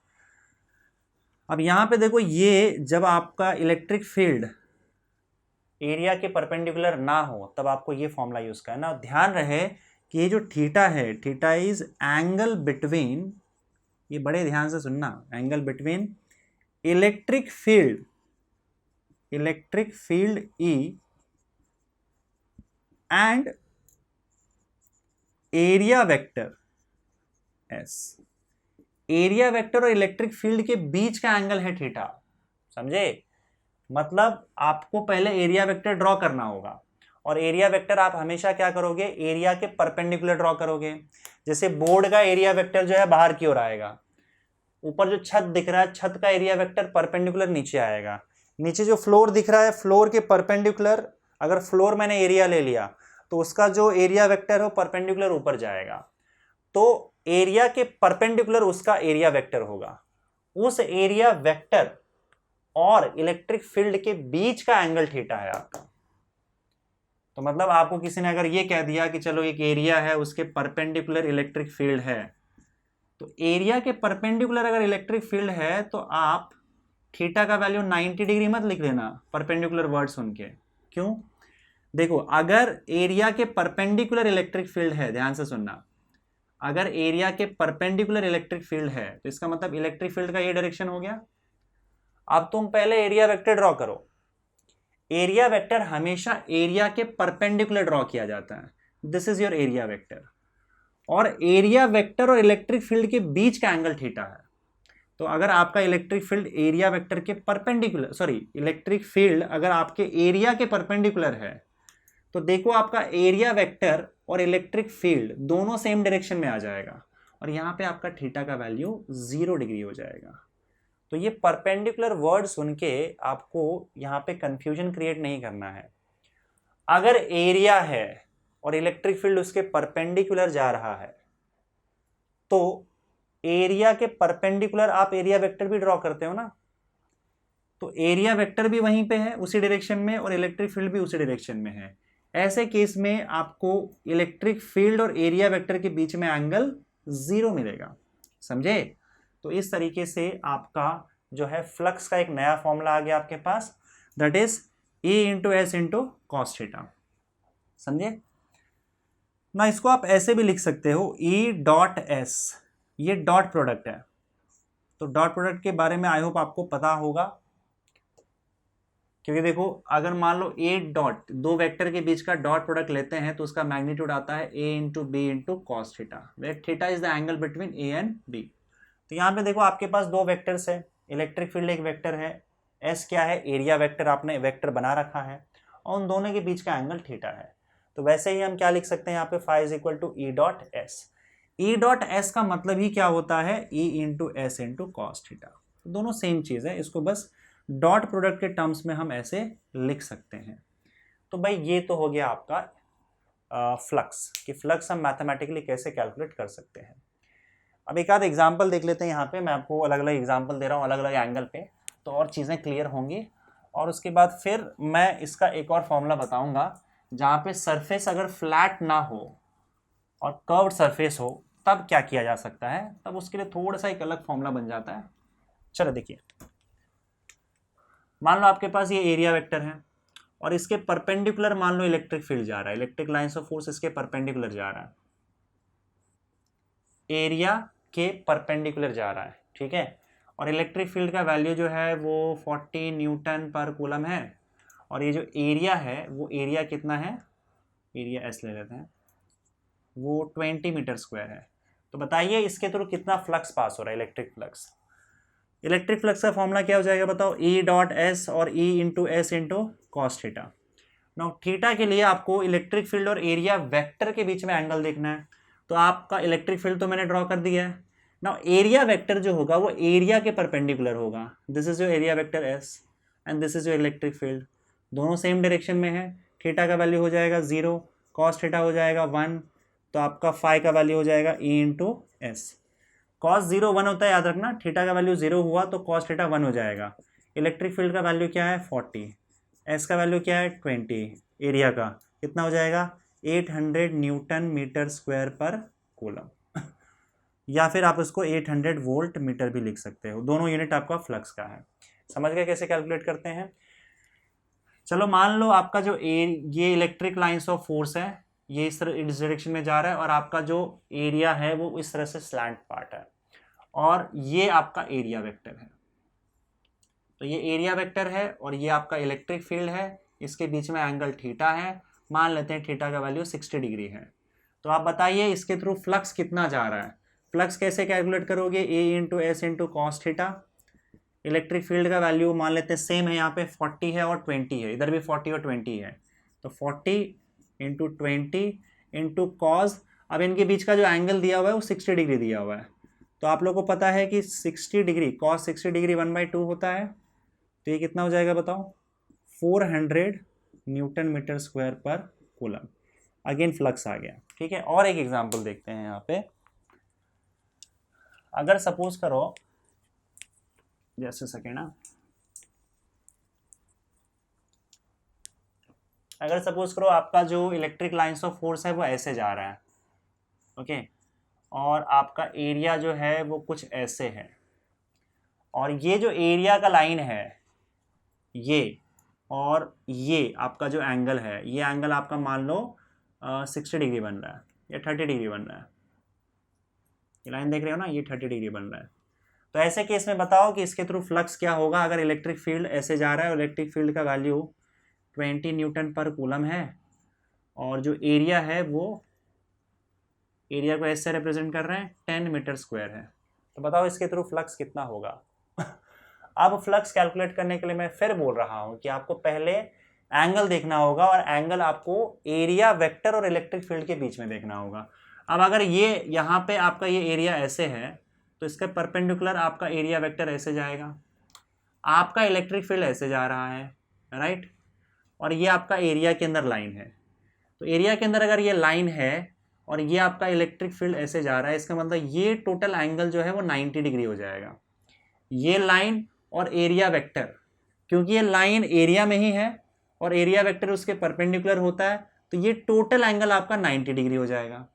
अब यहां पे देखो, ये जब आपका इलेक्ट्रिक फील्ड एरिया के परपेंडिकुलर ना हो तब आपको ये फॉर्मूला यूज करना। ध्यान रहे कि ये जो थीटा है, थीटा इज एंगल बिटवीन, ये बड़े ध्यान से सुनना, angle between electric field E and area vector S। Area vector और इलेक्ट्रिक फील्ड के बीच का एंगल है थीटा, समझे। मतलब आपको पहले एरिया वेक्टर ड्रॉ करना होगा, और एरिया वेक्टर आप हमेशा क्या करोगे, एरिया के परपेंडिकुलर ड्रॉ करोगे। जैसे बोर्ड का एरिया वेक्टर जो है बाहर की ओर आएगा, ऊपर जो छत दिख रहा है छत का एरिया वेक्टर परपेंडिकुलर नीचे आएगा, नीचे जो फ्लोर दिख रहा है फ्लोर के परपेंडिकुलर, अगर फ्लोर मैंने एरिया ले लिया तो उसका जो एरिया वेक्टर है परपेंडिकुलर ऊपर जाएगा, तो एरिया के परपेंडिकुलर उसका एरिया वेक्टर होगा। उस एरिया वेक्टर और इलेक्ट्रिक फील्ड के बीच का एंगल थीटा है आपका। तो मतलब आपको किसी ने अगर ये कह दिया कि चलो एक एरिया है उसके परपेंडिकुलर इलेक्ट्रिक फील्ड है, तो एरिया के परपेंडिकुलर अगर इलेक्ट्रिक फील्ड है तो आप थीटा का वैल्यू 90 डिग्री मत लिख देना परपेंडिकुलर वर्ड सुन के। क्यों? देखो, अगर एरिया के परपेंडिकुलर इलेक्ट्रिक फील्ड है, ध्यान से सुनना, अगर एरिया के परपेंडिकुलर इलेक्ट्रिक फील्ड है तो इसका मतलब इलेक्ट्रिक फील्ड का ये डायरेक्शन हो गया। अब तुम पहले एरिया वेक्टर ड्रॉ करो। एरिया वेक्टर हमेशा एरिया के परपेंडिकुलर ड्रॉ किया जाता है, this is your area vector, और एरिया वेक्टर और इलेक्ट्रिक फील्ड के बीच का एंगल थीटा है। तो अगर आपका इलेक्ट्रिक फील्ड एरिया वेक्टर के परपेंडिकुलर, इलेक्ट्रिक फील्ड अगर आपके एरिया के परपेंडिकुलर है तो देखो आपका एरिया वेक्टर और इलेक्ट्रिक फील्ड दोनों सेम डायरेक्शन में आ जाएगा, और यहां पे आपका थीटा का वैल्यू 0 डिग्री हो जाएगा। तो ये परपेंडिकुलर वर्ड सुन के आपको यहां पे कंफ्यूजन क्रिएट नहीं करना है। अगर एरिया है और इलेक्ट्रिक फील्ड उसके परपेंडिकुलर जा रहा है तो एरिया के परपेंडिकुलर आप एरिया वेक्टर भी ड्रॉ करते हो ना, तो एरिया वेक्टर भी वहीं पे है उसी डायरेक्शन में और इलेक्ट्रिक फील्ड भी उसी डायरेक्शन में है। ऐसे केस में आपको इलेक्ट्रिक फील्ड और एरिया वेक्टर के बीच में एंगल 0 मिलेगा, समझे। तो इस तरीके से आपका जो है फ्लक्स का एक नया फॉर्मूला आ गया आपके पास, that is E into S into cos theta, समझे ना। इसको आप ऐसे भी लिख सकते हो, E डॉट एस, ये डॉट प्रोडक्ट है। तो डॉट प्रोडक्ट के बारे में आई होप आपको पता होगा, क्योंकि देखो अगर मान लो ए डॉट, दो वेक्टर के बीच का डॉट प्रोडक्ट लेते हैं तो उसका मैग्नीट्यूड आता है A into B into cos theta, where theta is the angle between A and B. तो यहाँ पे देखो आपके पास दो वेक्टर्स है, इलेक्ट्रिक फील्ड एक वेक्टर है, एस क्या है, एरिया वेक्टर आपने वेक्टर बना रखा है, और उन दोनों के बीच का एंगल थीटा है। तो वैसे ही हम क्या लिख सकते हैं यहाँ पे, phi is equal to E dot S. E dot S का मतलब ही क्या होता है, E into S into cos theta, दोनों सेम चीज है, इसको बस डॉट प्रोडक्ट के टर्म्स में हम ऐसे लिख सकते हैं। तो भाई ये तो हो गया आपका फ्लक्स, कि फ्लक्स हम मैथमेटिकली कैसे कैलकुलेट कर सकते हैं। अब एक आध एग्जाम्पल देख लेते हैं, यहाँ पे मैं आपको अलग अलग एग्जाम्पल दे रहा हूँ अलग अलग एंगल पे, तो और चीज़ें क्लियर होंगी। और उसके बाद फिर मैं इसका एक और फॉर्मूला बताऊंगा, जहाँ पे सरफेस अगर फ्लैट ना हो और कर्व्ड सरफेस हो तब क्या किया जा सकता है, तब उसके लिए थोड़ा सा एक अलग फॉर्मूला बन जाता है। चलो देखिए, मान लो आपके पास ये एरिया वेक्टर है और इसके परपेंडिकुलर मान लो इलेक्ट्रिक फील्ड जा रहा है, इलेक्ट्रिक लाइंस ऑफ फोर्स इसके परपेंडिकुलर जा रहा है, एरिया के परपेंडिकुलर जा रहा है, ठीक है। और इलेक्ट्रिक फील्ड का वैल्यू जो है वो 40 न्यूटन पर कूलम है, और ये जो एरिया है वो एरिया कितना है, एरिया एस ले लेते हैं, वो 20 मीटर स्क्वायर है। तो बताइए इसके थ्रू कितना फ्लक्स पास हो रहा है, इलेक्ट्रिक फ्लक्स। इलेक्ट्रिक फ्लक्स का फॉर्मूला क्या हो जाएगा बताओ, ई डॉट एस और ई into S into cos theta. Now theta के लिए आपको इलेक्ट्रिक फील्ड और एरिया वेक्टर के बीच में एंगल देखना है। तो आपका इलेक्ट्रिक फील्ड तो मैंने ड्रॉ कर दिया है। नाउ एरिया वेक्टर जो होगा वो एरिया के परपेंडिकुलर होगा। This is your area vector S and this is your electric field. दोनों सेम डायरेक्शन में है। थीटा का वैल्यू हो जाएगा 0, कॉस थीटा हो जाएगा 1, तो आपका फाई का वैल्यू हो जाएगा E इंटू एस। कॉस 0 1 होता है, याद रखना। थीटा का वैल्यू 0 हुआ तो कॉस थीटा 1 हो जाएगा। इलेक्ट्रिक फील्ड का वैल्यू क्या है 40, एस का वैल्यू क्या है 20, एरिया का कितना हो जाएगा 800 Newton metre square per coulomb या फिर आप इसको 800 वोल्ट मीटर भी लिख सकते हो। दोनों यूनिट आपका फ्लक्स का है। समझ गए कैसे कैलकुलेट करते हैं। चलो मान लो आपका जो ये इलेक्ट्रिक लाइंस ऑफ फोर्स है, ये इस डायरेक्शन में जा रहा है और आपका जो एरिया है वो इस तरह से स्लैंट पार्ट है और ये आपका एरिया वेक्टर है। तो ये एरिया वेक्टर है और ये आपका इलेक्ट्रिक फील्ड है। इसके बीच में एंगल थीटा है। मान लेते हैं थीटा का वैल्यू 60 डिग्री है। तो आप बताइए इसके थ्रू फ्लक्स कितना जा रहा है। फ्लक्स कैसे कैलकुलेट करोगे, A into S into cos theta. Electric field का वैल्यू मान लेते हैं सेम है, यहाँ पे 40 है और 20 है, इधर भी 40 और 20 है। तो 40 इंटू 20 इंटू कॉस, अब इनके बीच का जो एंगल दिया हुआ है वो 60 डिग्री दिया हुआ है। तो आप लोगों को पता है कि 60 डिग्री कॉस 60 डिग्री 1/2 होता है। तो ये कितना हो जाएगा बताओ 400 Newton metre square per coulomb. Again flux आ गया। ठीक है, और एक एग्जांपल देखते हैं यहाँ पे। अगर सपोज करो, जस्ट अ सेकेंड ना, अगर सपोज करो आपका जो इलेक्ट्रिक लाइंस ऑफ फोर्स है वो ऐसे जा रहा है, ओके, और आपका एरिया जो है वो कुछ ऐसे है, और ये जो एरिया का लाइन है ये, और ये आपका जो एंगल है, ये एंगल आपका मान लो 60 डिग्री बन रहा है या 30 डिग्री बन रहा है। ये लाइन देख रहे हो ना, ये 30 डिग्री बन रहा है। तो ऐसे केस में बताओ कि इसके थ्रू फ्लक्स क्या होगा। अगर इलेक्ट्रिक फील्ड ऐसे जा रहा है और इलेक्ट्रिक फील्ड का वैल्यू 20 न्यूटन पर कूलम है और जो एरिया है वो एरिया को ऐसे रिप्रेजेंट कर रहे हैं 10 मीटर स्क्वायर है, तो बताओ इसके थ्रू फ्लक्स कितना होगा। अब फ्लक्स कैलकुलेट करने के लिए मैं फिर बोल रहा हूं कि आपको पहले एंगल देखना होगा और एंगल आपको एरिया वेक्टर और इलेक्ट्रिक फील्ड के बीच में देखना होगा। अब अगर ये यहाँ पे आपका ये एरिया ऐसे है तो इसके परपेंडिकुलर आपका एरिया वेक्टर ऐसे जाएगा। आपका इलेक्ट्रिक फील्ड ऐसे जा रहा है, राइट, और ये आपका एरिया के अंदर लाइन है। तो एरिया के अंदर अगर ये लाइन है और ये आपका इलेक्ट्रिक फील्ड ऐसे जा रहा है, इसका मतलब ये टोटल एंगल जो है वो 90 डिग्री हो जाएगा। ये लाइन और एरिया वेक्टर, क्योंकि ये लाइन एरिया में ही है और एरिया वेक्टर उसके परपेंडिकुलर होता है, तो ये टोटल एंगल आपका 90 डिग्री हो जाएगा।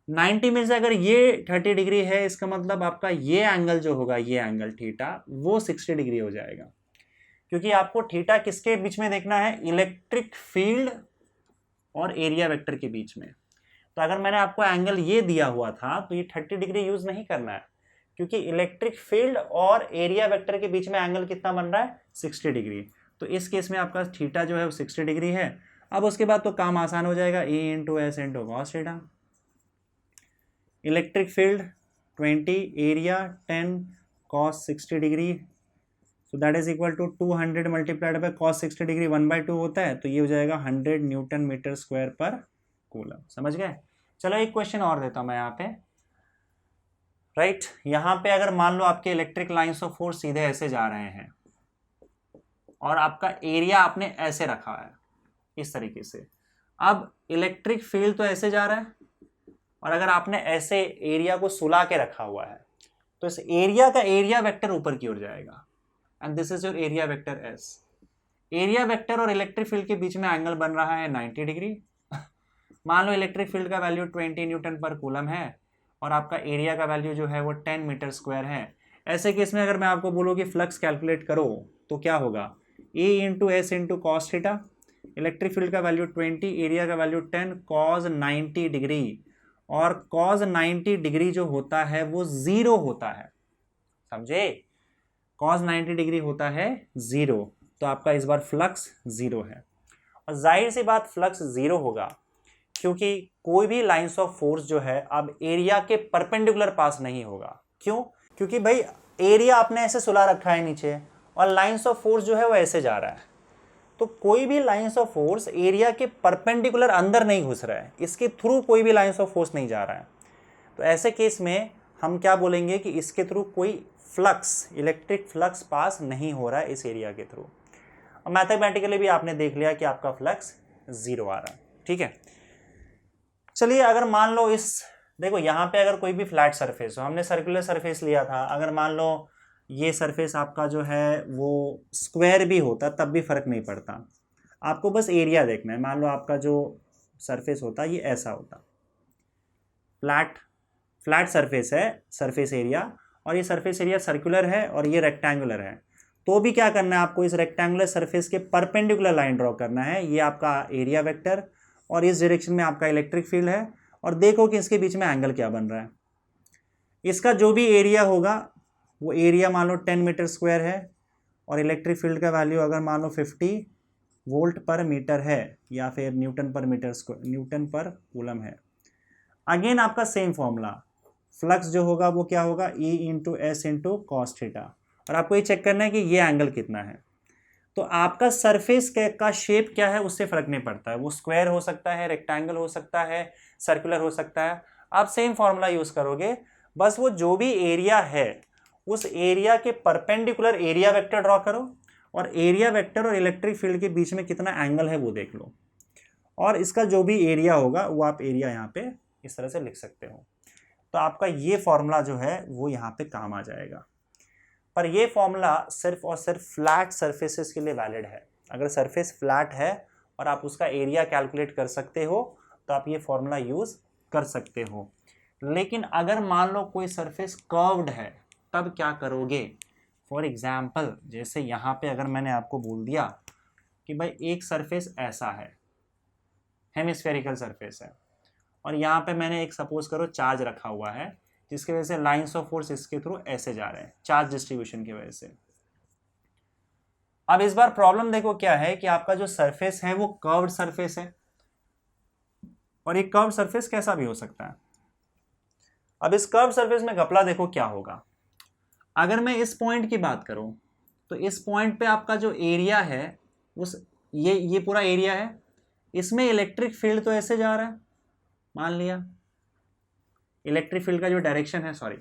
90 में से अगर ये 30 डिग्री है, इसका मतलब आपका ये एंगल जो होगा, ये एंगल थीटा, वो 60 डिग्री हो जाएगा। क्योंकि आपको थीटा किसके बीच में देखना है, इलेक्ट्रिक फील्ड और एरिया वेक्टर के बीच में। तो अगर मैंने आपको एंगल ये दिया हुआ था तो ये 30 डिग्री यूज नहीं करना है, क्योंकि इलेक्ट्रिक फील्ड और एरिया वेक्टर के बीच में एंगल कितना बन रहा है 60 डिग्री। तो इस केस में आपका थीटा जो है वो 60 डिग्री है। अब उसके बाद तो काम आसान हो जाएगा, E into S into cos theta. Electric field 20, area 10, cos 60 degree, so that is equal to 200 multiplied by cos 60 degree 1/2 होता है, तो ये हो जाएगा 100 newton metre square per coulomb. समझ गए। चलो एक क्वेश्चन और देता हूं मैं यहाँ पे, राइट। यहाँ पे अगर मान लो आपके इलेक्ट्रिक लाइंस ऑफ फोर्स सीधे ऐसे जा रहे हैं और आपका एरिया आपने ऐसे रखा है इस तरीके से। अब इलेक्ट्रिक फील्ड तो ऐसे जा रहा है और अगर आपने ऐसे एरिया को सुला के रखा हुआ है तो इस एरिया का एरिया वेक्टर ऊपर की ओर जाएगा and this is your area vector S. Area vector और इलेक्ट्रिक फील्ड के बीच में एंगल बन रहा है 90 डिग्री। मान लो इलेक्ट्रिक फील्ड का वैल्यू 20 न्यूटन पर कूलम है और आपका एरिया का वैल्यू जो है वो 10 मीटर स्क्वायर है। ऐसे केस में अगर मैं आपको बोलूँ कि फ्लक्स कैलकुलेट करो तो क्या होगा, E into S into cos theta. Electric field का वैल्यू 20, एरिया का वैल्यू 10, कॉस 90 डिग्री, और कॉस 90 डिग्री जो होता है वो 0 होता है, समझे। कॉस 90 डिग्री होता है 0, तो आपका इस बार फ्लक्स 0 है। और जाहिर सी बात फ्लक्स 0 होगा क्योंकि कोई भी लाइंस ऑफ फोर्स जो है अब एरिया के परपेंडिकुलर पास नहीं होगा। क्यों? क्योंकि भाई एरिया आपने ऐसे सुला रखा है नीचे और लाइंस ऑफ फोर्स जो है वो ऐसे जा रहा है। तो कोई भी लाइंस ऑफ फोर्स एरिया के परपेंडिकुलर अंदर नहीं घुस रहा है, इसके थ्रू कोई भी लाइंस ऑफ फोर्स नहीं जा रहा है। तो ऐसे केस में हम क्या बोलेंगे कि इसके थ्रू कोई फ्लक्स, इलेक्ट्रिक फ्लक्स पास नहीं हो रहा है इस एरिया के थ्रू। अब मैथमेटिकली भी आपने देख लिया कि आपका फ्लक्स 0 आ रहा है, ठीक है। चलिए अगर मान लो देखो यहाँ पे अगर कोई भी फ्लैट सरफेस हो, हमने सर्कुलर सरफेस लिया था, अगर मान लो ये सरफेस आपका जो है वो स्क्वायर भी होता तब भी फर्क नहीं पड़ता, आपको बस एरिया देखना है। मान लो आपका जो सरफेस होता ये ऐसा होता, फ्लैट सरफेस है, सरफेस एरिया, और ये सरफेस एरिया सर्कुलर है और ये रेक्टेंगुलर है, तो भी क्या करना है आपको, इस रेक्टेंगुलर सरफेस के परपेंडिकुलर लाइन ड्रॉ करना है। ये आपका एरिया वेक्टर और इस डायरेक्शन में आपका इलेक्ट्रिक फील्ड है, और देखो कि इसके बीच में एंगल क्या बन रहा है। इसका जो भी एरिया होगा वो एरिया मान लो 10 मीटर स्क्वायर है, और इलेक्ट्रिक फील्ड का वैल्यू अगर मान लो 50 वोल्ट पर मीटर है या फिर न्यूटन पर कूलम है। अगेन आपका सेम फॉर्मूला, फ्लक्स जो होगा वो क्या होगा, E into S into cos theta, और आपको ये चेक करना है कि ये एंगल कितना है। तो आपका सरफेस का शेप क्या है उससे फर्क नहीं पड़ता है, वो स्क्वायर हो सकता है, रेक्टेंगल हो सकता है, सर्कुलर हो सकता है, आप सेम फॉर्मूला यूज करोगे। बस वो जो भी एरिया है उस एरिया के परपेंडिकुलर एरिया वेक्टर ड्रॉ करो, और एरिया वेक्टर और इलेक्ट्रिक फील्ड के बीच में कितना एंगल है वो देख लो, और इसका जो भी एरिया होगा वो आप एरिया यहाँ पे इस तरह से लिख सकते हो। तो आपका ये फॉर्मूला जो है वो यहाँ पे काम आ जाएगा। पर ये फॉर्मूला सिर्फ और सिर्फ फ्लैट सरफेसेस के लिए वैलिड है। अगर सरफेस फ्लैट है और आप उसका एरिया कैलकुलेट कर सकते हो तो आप ये फॉर्मूला यूज कर सकते हो। लेकिन अगर मान लो कोई सरफेस कर्व्ड है तब क्या करोगे। फॉर एग्जाम्पल जैसे यहाँ पे अगर मैंने आपको बोल दिया कि भाई एक सरफेस ऐसा है, हेमिस्फेरिकल सरफेस है, और यहाँ पे मैंने एक सपोज करो चार्ज रखा हुआ है जिसकी वजह से लाइंस ऑफ फोर्स इसके थ्रू ऐसे जा रहे हैं चार्ज डिस्ट्रीब्यूशन की वजह से। अब इस बार प्रॉब्लम देखो क्या है कि आपका जो सरफेस है वो कर्व्ड सरफेस है, और ये कर्व्ड सरफेस कैसा भी हो सकता है। अब इस कर्व्ड सरफेस में घपला देखो क्या होगा। अगर मैं इस पॉइंट की बात करूं तो इस पॉइंट पे आपका जो एरिया है उस ये पूरा एरिया है, इसमें इलेक्ट्रिक फील्ड तो ऐसे जा रहा है, मान लिया इलेक्ट्रिक फील्ड का जो डायरेक्शन है, sorry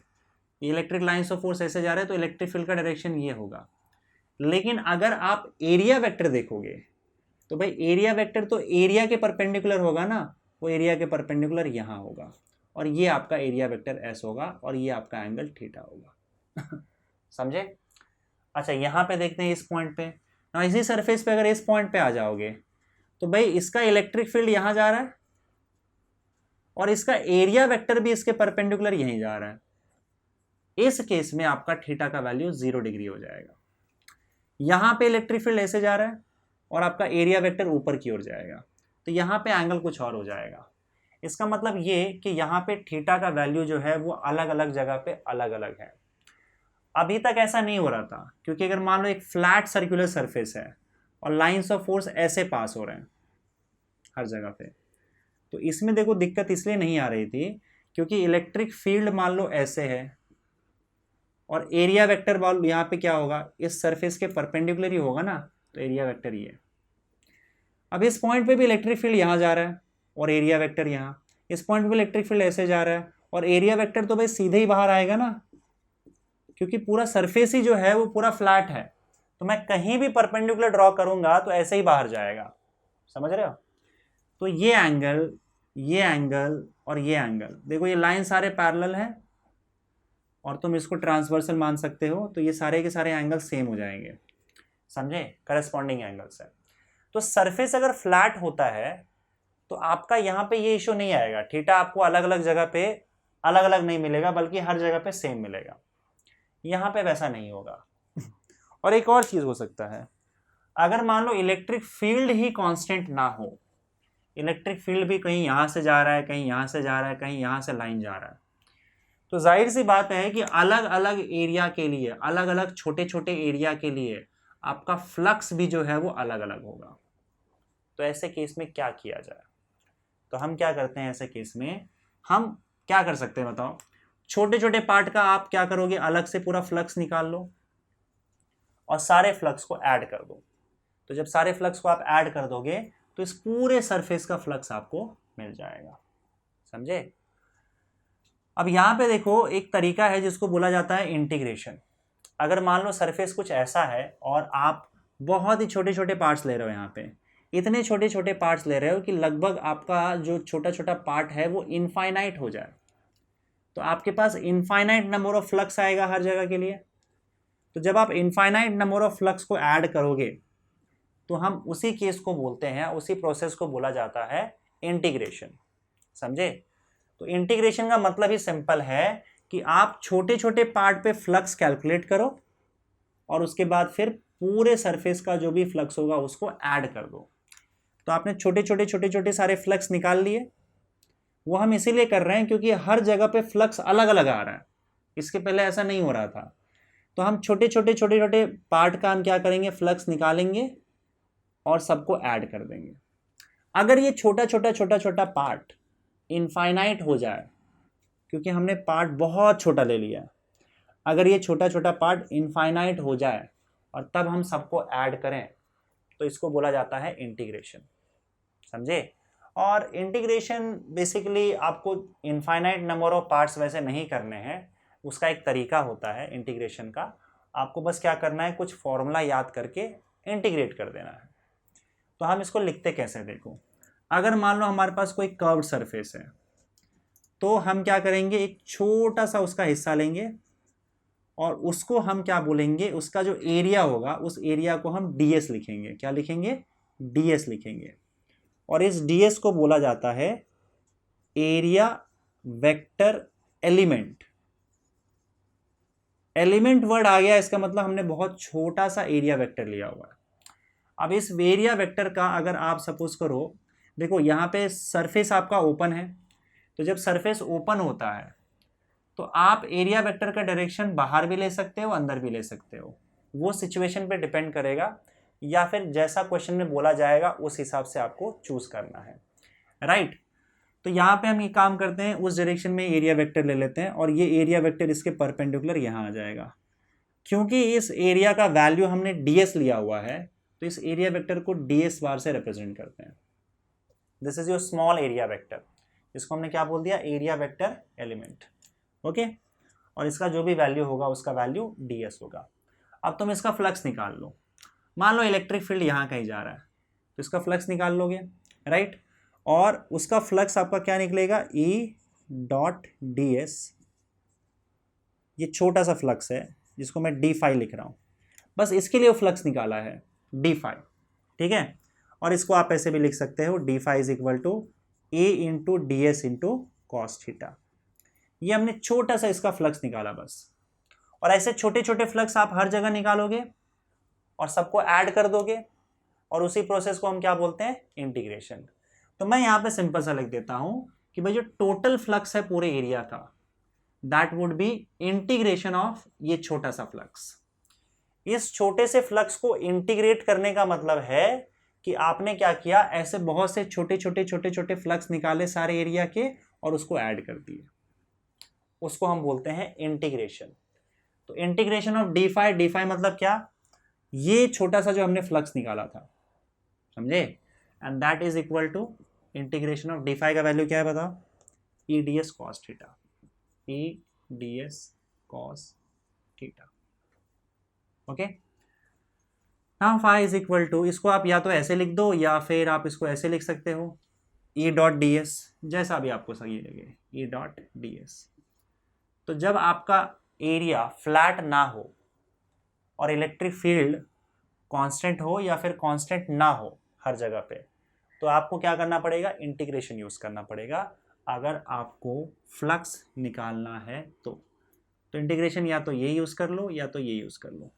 electric lines of force ऐसे जा रहे हैं तो इलेक्ट्रिक फील्ड का डायरेक्शन ये होगा। लेकिन अगर आप एरिया वेक्टर देखोगे तो भाई एरिया वेक्टर तो एरिया के परपेंडिकुलर होगा ना, वो एरिया के परपेंडिकुलर यहाँ होगा, और ये आपका एरिया वेक्टर एस होगा, और ये आपका एंगल थीटा होगा। समझे। अच्छा यहाँ पे देखते हैं इस पॉइंट पे ना, इसी सरफेस पे अगर इस पॉइंट पे आ जाओगे तो भाई इसका इलेक्ट्रिक फील्ड यहाँ जा रहा है और इसका एरिया वेक्टर भी इसके परपेंडिकुलर यहीं जा रहा है। इस केस में आपका थीटा का वैल्यू 0 डिग्री हो जाएगा। यहां पे इलेक्ट्रिक फील्ड ऐसे जा रहा है और आपका एरिया वेक्टर ऊपर की ओर जाएगा, तो यहां पे एंगल कुछ और हो जाएगा। इसका मतलब ये कि यहां पे थीटा का वैल्यू जो है वो अलग अलग जगह पे अलग अलग है। अभी तक ऐसा नहीं हो रहा था क्योंकि अगर मान लो एक फ्लैट सर्कुलर सरफेस है और लाइंस ऑफ फोर्स ऐसे पास हो रहे हैं हर जगह पे, तो इसमें देखो दिक्कत इसलिए नहीं आ रही थी क्योंकि इलेक्ट्रिक फील्ड मान लो ऐसे है और एरिया वेक्टर बॉल यहाँ पे क्या होगा, इस सरफेस के परपेंडिकुलर ही होगा ना, तो एरिया वेक्टर ये है। अब इस पॉइंट पे भी इलेक्ट्रिक फील्ड यहाँ जा रहा है और एरिया वेक्टर यहाँ, इस पॉइंट पे इलेक्ट्रिक फील्ड ऐसे जा रहा है और एरिया वेक्टर तो भाई सीधे ही बाहर आएगा ना, क्योंकि पूरा सरफेस ही जो है वो पूरा फ्लैट है, तो मैं कहीं भी परपेंडिकुलर ड्रॉ करूंगा तो ऐसे ही बाहर जाएगा। समझ रहे हो। तो ये एंगल और ये एंगल देखो, ये लाइन सारे पैरेलल है और तुम इसको ट्रांसवर्सल मान सकते हो, तो ये सारे के सारे एंगल सेम हो जाएंगे। समझे, करस्पॉन्डिंग एंगल्स है। तो सरफेस अगर फ्लैट होता है तो आपका यहाँ पे ये इशू नहीं आएगा, थीटा आपको अलग अलग जगह पे अलग अलग नहीं मिलेगा बल्कि हर जगह पे सेम मिलेगा। यहाँ पे वैसा नहीं होगा। और एक और चीज हो सकता है, अगर मान लो इलेक्ट्रिक फील्ड ही कांस्टेंट ना हो, इलेक्ट्रिक फील्ड भी कहीं यहाँ से जा रहा है, कहीं यहाँ से जा रहा है, कहीं यहाँ से लाइन जा रहा है, तो जाहिर सी बात है कि अलग अलग एरिया के लिए, अलग अलग छोटे छोटे एरिया के लिए आपका फ्लक्स भी जो है वो अलग अलग होगा। तो ऐसे केस में क्या किया जाए, तो हम क्या करते हैं, ऐसे केस में हम क्या कर सकते हैं बताओ। छोटे छोटे पार्ट का आप क्या करोगे, अलग से पूरा फ्लक्स निकाल लो और सारे फ्लक्स को ऐड कर दो। तो जब सारे फ्लक्स को आप ऐड कर दोगे तो इस पूरे सरफेस का फ्लक्स आपको मिल जाएगा, समझे। अब यहाँ पे देखो एक तरीका है जिसको बोला जाता है इंटीग्रेशन। अगर मान लो सरफेस कुछ ऐसा है और आप बहुत ही छोटे छोटे पार्ट्स ले रहे हो, यहाँ पे इतने छोटे छोटे पार्ट्स ले रहे हो कि लगभग आपका जो छोटा छोटा पार्ट है वो इनफाइनाइट हो जाए, तो आपके पास इनफाइनाइट नंबर ऑफ फ्लक्स आएगा हर जगह के लिए। तो जब आप इनफाइनाइट नंबर ऑफ फ्लक्स को ऐड करोगे तो हम उसी केस को बोलते हैं, उसी प्रोसेस को बोला जाता है इंटीग्रेशन, समझे। तो इंटीग्रेशन का मतलब ही सिंपल है कि आप छोटे छोटे पार्ट पे फ्लक्स कैलकुलेट करो और उसके बाद फिर पूरे सरफेस का जो भी फ्लक्स होगा उसको ऐड कर दो। तो आपने छोटे छोटे सारे फ्लक्स निकाल लिए। वो हम इसीलिए कर रहे हैं क्योंकि हर जगह पे फ्लक्स अलग अलग आ रहा है, इसके पहले ऐसा नहीं हो रहा था। तो हम छोटे छोटे पार्ट का हम क्या करेंगे, फ्लक्स निकालेंगे और सबको ऐड कर देंगे। अगर ये छोटा छोटा पार्ट इनफाइनाइट हो जाए, क्योंकि हमने पार्ट बहुत छोटा ले लिया, अगर ये छोटा छोटा पार्ट इनफाइनाइट हो जाए और तब हम सबको ऐड करें तो इसको बोला जाता है इंटीग्रेशन, समझे। और इंटीग्रेशन बेसिकली आपको इनफाइनाइट नंबर ऑफ पार्ट्स वैसे नहीं करने हैं, उसका एक तरीका होता है इंटीग्रेशन का। आपको बस क्या करना है, कुछ फॉर्मूला याद करके इंटीग्रेट कर देना है। तो हम इसको लिखते कैसे, देखो अगर मान लो हमारे पास कोई कर्व्ड सरफेस है तो हम क्या करेंगे, एक छोटा सा उसका हिस्सा लेंगे और उसको हम क्या बोलेंगे, उसका जो एरिया होगा उस एरिया को हम ds लिखेंगे। क्या लिखेंगे, ds लिखेंगे। और इस ds को बोला जाता है area vector element. Element word आ गया, इसका मतलब हमने बहुत छोटा सा एरिया वेक्टर लिया हुआ है। अब इस एरिया वेक्टर का अगर आप सपोज करो, देखो यहाँ पे सरफेस आपका ओपन है, तो जब सरफेस ओपन होता है तो आप एरिया वेक्टर का डायरेक्शन बाहर भी ले सकते हो, अंदर भी ले सकते हो, वो सिचुएशन पे डिपेंड करेगा, या फिर जैसा क्वेश्चन में बोला जाएगा उस हिसाब से आपको चूज करना है, राइट। तो यहाँ पे हम ये काम करते हैं, उस डायरेक्शन में एरिया वेक्टर ले लेते हैं और ये एरिया वेक्टर इसके परपेंडिकुलर यहाँ आ जाएगा। क्योंकि इस एरिया का वैल्यू हमने ds लिया हुआ है तो इस एरिया वेक्टर को ds बार से रिप्रेजेंट करते हैं। This is your small area vector, इसको हमने क्या बोल दिया, एरिया वेक्टर एलिमेंट, ओके। और इसका जो भी वैल्यू होगा उसका वैल्यू ds होगा। अब तुम इसका फ्लक्स निकाल लो। मान लो इलेक्ट्रिक फील्ड यहाँ कहीं जा रहा है तो इसका फ्लक्स निकाल लोगे, राइट। और उसका फ्लक्स आपका क्या निकलेगा, E.ds। ये छोटा सा फ्लक्स है जिसको मैं d5 लिख रहा हूँ, बस इसके लिए वो फ्लक्स निकाला है d5, ठीक है। और इसको आप ऐसे भी लिख सकते हो, d5 is equal to a into ds into cos theta. ये हमने छोटा सा इसका फ्लक्स निकाला बस। और ऐसे छोटे छोटे फ्लक्स आप हर जगह निकालोगे और सबको ऐड कर दोगे और उसी प्रोसेस को हम क्या बोलते हैं, इंटीग्रेशन। तो मैं यहाँ पे सिंपल सा लिख देता हूं कि भाई जो टोटल फ्लक्स है पूरे एरिया का, that would be integration of ये छोटा सा फ्लक्स। इस छोटे से फ्लक्स को इंटीग्रेट करने का मतलब है कि आपने क्या किया, ऐसे बहुत से छोटे छोटे फ्लक्स निकाले सारे एरिया के और उसको ऐड कर दिए, उसको हम बोलते हैं इंटीग्रेशन। तो इंटीग्रेशन ऑफ d5 मतलब क्या, ये छोटा सा जो हमने फ्लक्स निकाला था, समझे, and that is equal to integration of d5 का वैल्यू क्या है बताओ, eds cos theta, eds cos theta, okay. Now phi is equal to, इसको आप या तो ऐसे लिख दो या फिर आप इसको ऐसे लिख सकते हो, E.ds, जैसा भी आपको सही लगे, E.ds। तो जब आपका एरिया फ्लैट ना हो और इलेक्ट्रिक फील्ड कांस्टेंट हो या फिर कांस्टेंट ना हो हर जगह पे, तो आपको क्या करना पड़ेगा, इंटीग्रेशन यूज करना पड़ेगा अगर आपको फ्लक्स निकालना है तो इंटीग्रेशन या तो ये यूज कर लो या तो ये यूज कर लो।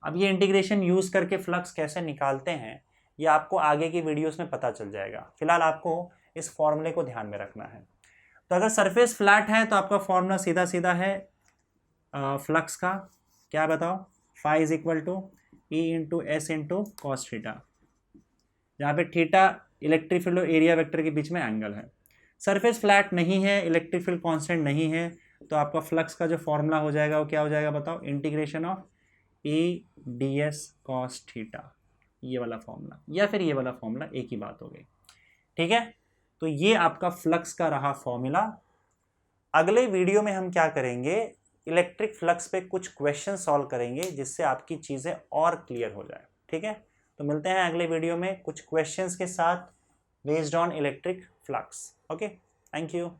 अब ये इंटीग्रेशन यूज करके फ्लक्स कैसे निकालते हैं ये आपको आगे की वीडियोस में पता चल जाएगा, फिलहाल आपको इस फॉर्मूले को ध्यान में रखना है। तो अगर सरफेस फ्लैट है तो आपका फॉर्मूला सीधा सीधा है फ्लक्स का, क्या बताओ, phi is equal to E into S into cos theta, जहाँ पे थीटा इलेक्ट्रिक फील्ड और एरिया वेक्टर के बीच में एंगल है। सरफेस फ्लैट नहीं है, इलेक्ट्रिक फील्ड कांस्टेंट नहीं है, तो आपका फ्लक्स का जो फॉर्मूला हो जाएगा वो क्या हो जाएगा बताओ, integration of E ds cos theta, ये वाला फॉर्मूला या फिर ये वाला फॉर्मूला, एक ही बात हो गई। ठीक है, तो ये आपका फ्लक्स का रहा फॉर्मूला। अगले वीडियो में हम क्या करेंगे, इलेक्ट्रिक फ्लक्स पे कुछ क्वेश्चन सॉल्व करेंगे जिससे आपकी चीज़ें और क्लियर हो जाए। ठीक है, तो मिलते हैं अगले वीडियो में कुछ क्वेश्चंस के साथ based on electric flux. Okay, thank you.